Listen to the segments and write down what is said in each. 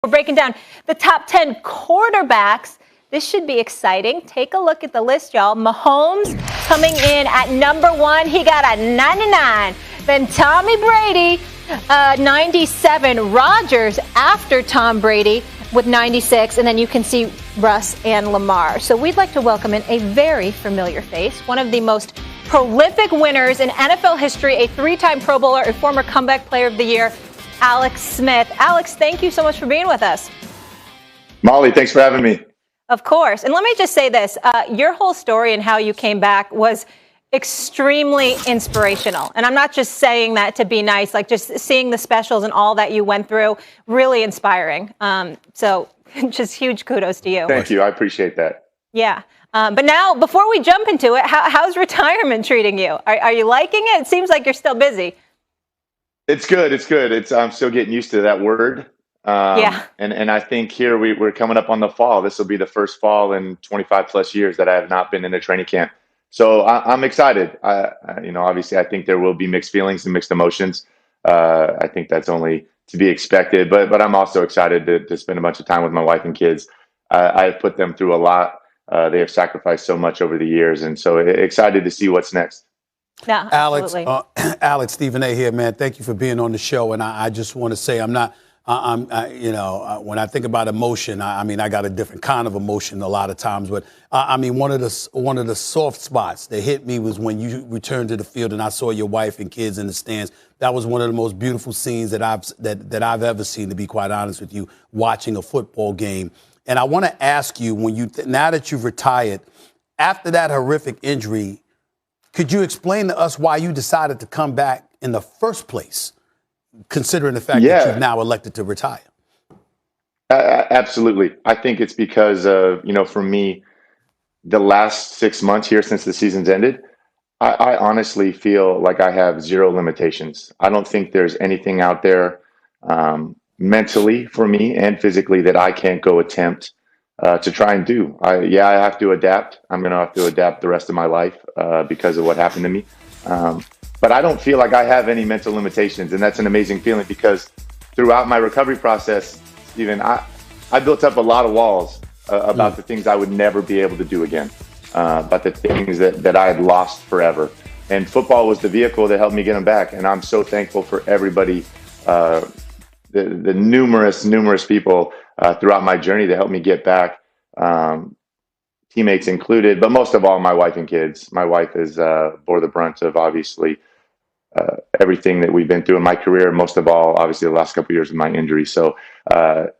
We're breaking down the top 10 quarterbacks. This should be exciting. Take a look at the list, y'all. Mahomes coming in at number 1. He got a 99. Then Tommy Brady, 97. Rodgers after Tom Brady with 96. And then you can see Russ and Lamar. So we'd like to welcome in a very familiar face, one of the most prolific winners in NFL history, a 3-time Pro Bowler, a former Comeback Player of the Year, Alex Smith. Alex, thank you so much for being with us. Molly, thanks for having me. Of course. And let me just say this. Your whole story and how you came back was extremely inspirational. And I'm not just saying that to be nice, like just seeing the specials and all that you went through, really inspiring. So just huge kudos to you. Thank you. I appreciate that. Yeah. But now, before we jump into it, how's retirement treating you? Are you liking it? It seems like you're still busy. It's good. It's good. I'm still getting used to that word. Yeah. And I think here we're coming up on the fall. This will be the first fall in 25 plus years that I have not been in a training camp. So I'm excited. Obviously I think there will be mixed feelings and mixed emotions. I think that's only to be expected, but I'm also excited to spend a bunch of time with my wife and kids. I've put them through a lot. They have sacrificed so much over the years. And so excited to see what's next. Yeah, absolutely. Alex, Stephen A. here, man. Thank you for being on the show. And I just want to say when I think about emotion, I got a different kind of emotion a lot of times. But one of the soft spots that hit me was when you returned to the field and I saw your wife and kids in the stands. That was one of the most beautiful scenes that I've ever seen, to be quite honest with you, watching a football game. And I want to ask you, now that you've retired, after that horrific injury, could you explain to us why you decided to come back in the first place, considering the fact that you've now elected to retire? Absolutely. I think it's because of, for me, the last 6 months here since the season's ended, I honestly feel like I have zero limitations. I don't think there's anything out there mentally for me and physically that I can't go attempt to try and do. I have to adapt. I'm going to have to adapt the rest of my life because of what happened to me. But I don't feel like I have any mental limitations. And that's an amazing feeling because throughout my recovery process, Stephen, I built up a lot of walls about the things I would never be able to do again, about the things that I had lost forever. And football was the vehicle that helped me get them back. And I'm so thankful for everybody, the numerous people throughout my journey that helped me get back, teammates included, but most of all, my wife and kids. My wife has bore the brunt of obviously everything that we've been through in my career. Most of all, obviously, the last couple of years of my injury. So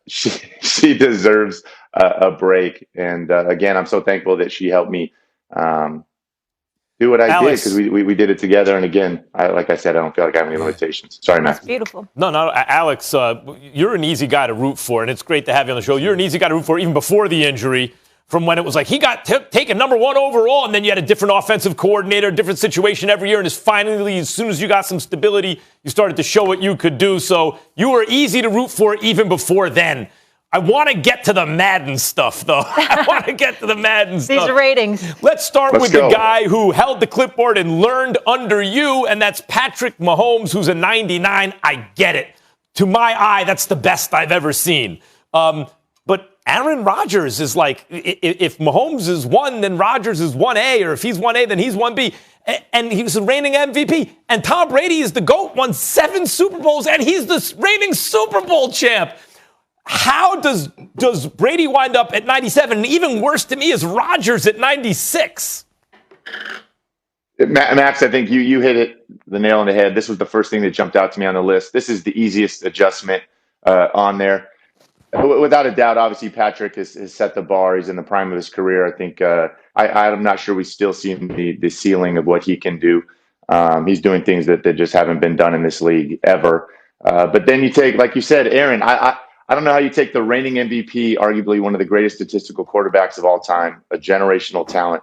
she deserves a break. And again, I'm so thankful that she helped me do what I Alex, did because we did it together. And again, like I said, I don't feel like I have any limitations. Sorry, Matt. That's beautiful. No, Alex, you're an easy guy to root for, and it's great to have you on the show. You're an easy guy to root for even before the injury, from when it was like he got taken number 1 overall, and then you had a different offensive coordinator, different situation every year, and it's finally, as soon as you got some stability, you started to show what you could do. So you were easy to root for even before then. I want to get to the Madden stuff, though. These ratings. Let's start with the guy who held the clipboard and learned under you, and that's Patrick Mahomes, who's a 99. I get it. To my eye, that's the best I've ever seen. But Aaron Rodgers is like, if Mahomes is 1, then Rodgers is 1A, or if he's 1A, then he's 1B. And he was the reigning MVP. And Tom Brady is the GOAT, won 7 Super Bowls, and he's the reigning Super Bowl champ. How does Brady wind up at 97? And even worse to me is Rodgers at 96. Max, I think you hit the nail on the head. This was the first thing that jumped out to me on the list. This is the easiest adjustment on there. Without a doubt, obviously, Patrick has set the bar. He's in the prime of his career. I think I'm not sure we still see the ceiling of what he can do. He's doing things that just haven't been done in this league ever. But then you take, like you said, Aaron, I don't know how you take the reigning MVP, arguably one of the greatest statistical quarterbacks of all time, a generational talent,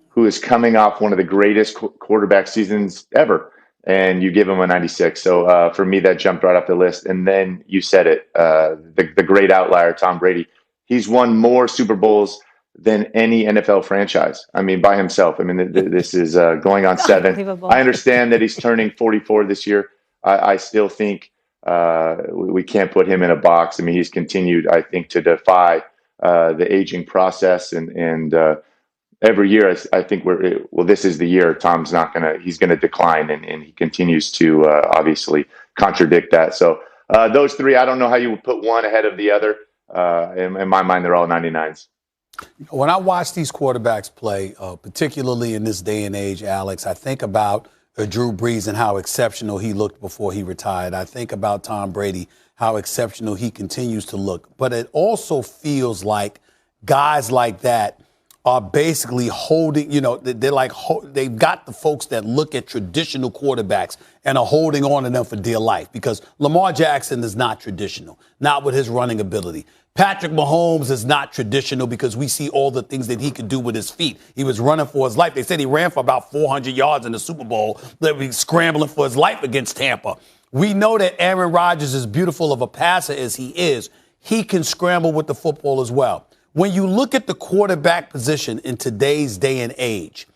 who is coming off one of the greatest quarterback seasons ever, and you give him a 96. So for me, that jumped right off the list. And then you said it, the great outlier, Tom Brady. He's won more Super Bowls than any NFL franchise. By himself. This is going on 7. I understand that he's turning 44 this year. I still think we can't put him in a box. I mean, he's continued, I think, to defy the aging process, and every year I think this is the year he's gonna decline, and he continues to obviously contradict that. So those three, I don't know how you would put one ahead of the other. In my mind, they're all 99s. When I watch these quarterbacks play, particularly in this day and age, Alex, I think about Drew Brees and how exceptional he looked before he retired. I think about Tom Brady, how exceptional he continues to look. But it also feels like guys like that are basically holding, they've got the folks that look at traditional quarterbacks and are holding on to them for dear life, because Lamar Jackson is not traditional, not with his running ability. Patrick Mahomes is not traditional because we see all the things that he could do with his feet. He was running for his life. They said he ran for about 400 yards in the Super Bowl. That was scrambling for his life against Tampa. We know that Aaron Rodgers, as beautiful of a passer as he is, he can scramble with the football as well. When you look at the quarterback position in today's day and age,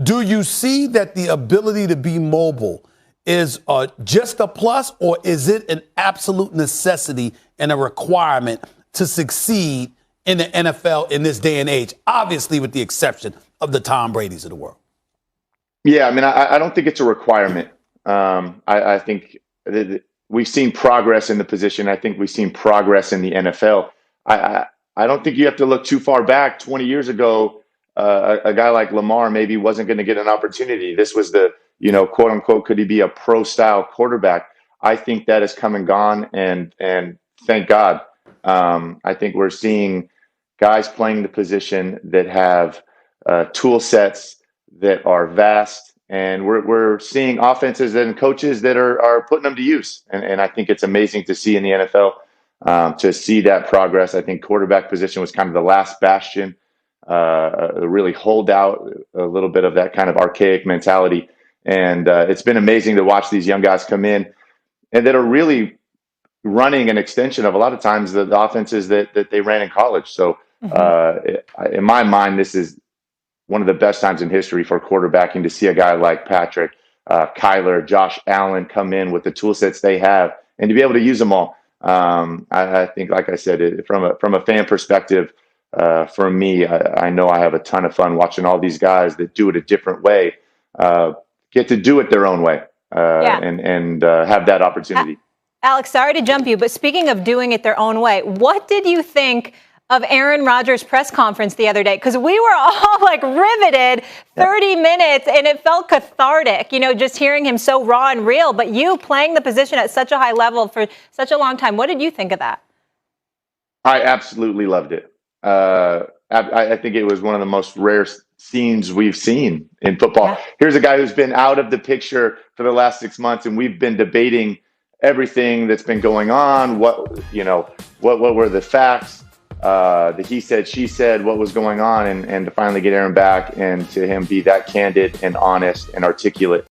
do you see that the ability to be mobile is just a plus, or is it an absolute necessity and a requirement to succeed in the NFL in this day and age, obviously with the exception of the Tom Brady's of the world? Yeah, I mean, I don't think it's a requirement. I think we've seen progress in the position. I think we've seen progress in the NFL. I don't think you have to look too far back. 20 years ago, a guy like Lamar maybe wasn't going to get an opportunity. This was the, quote unquote, could he be a pro-style quarterback? I think that has come and gone, and thank God. I think we're seeing guys playing the position that have tool sets that are vast, and we're seeing offenses and coaches that are putting them to use. And I think it's amazing to see in the NFL, to see that progress. I think quarterback position was kind of the last bastion, really hold out a little bit of that kind of archaic mentality. And it's been amazing to watch these young guys come in and that are really running an extension of a lot of times the offenses that they ran in college. So in my mind, this is one of the best times in history for quarterbacking, to see a guy like Patrick, Kyler, Josh Allen come in with the tool sets they have and to be able to use them all. I think, like I said, from a fan perspective, for me, I know I have a ton of fun watching all these guys that do it a different way, get to do it their own way, and have that opportunity. Alex, sorry to jump you, but speaking of doing it their own way, what did you think of Aaron Rodgers' press conference the other day? Because we were all riveted, 30 minutes, and it felt cathartic, just hearing him so raw and real. But you playing the position at such a high level for such a long time, what did you think of that? I absolutely loved it. I think it was one of the most rare scenes we've seen in football. Yeah. Here's a guy who's been out of the picture for the last 6 months, and we've been debating everything that's been going on. What were the facts? The he said, she said, what was going on, and to finally get Aaron back and to him be that candid and honest and articulate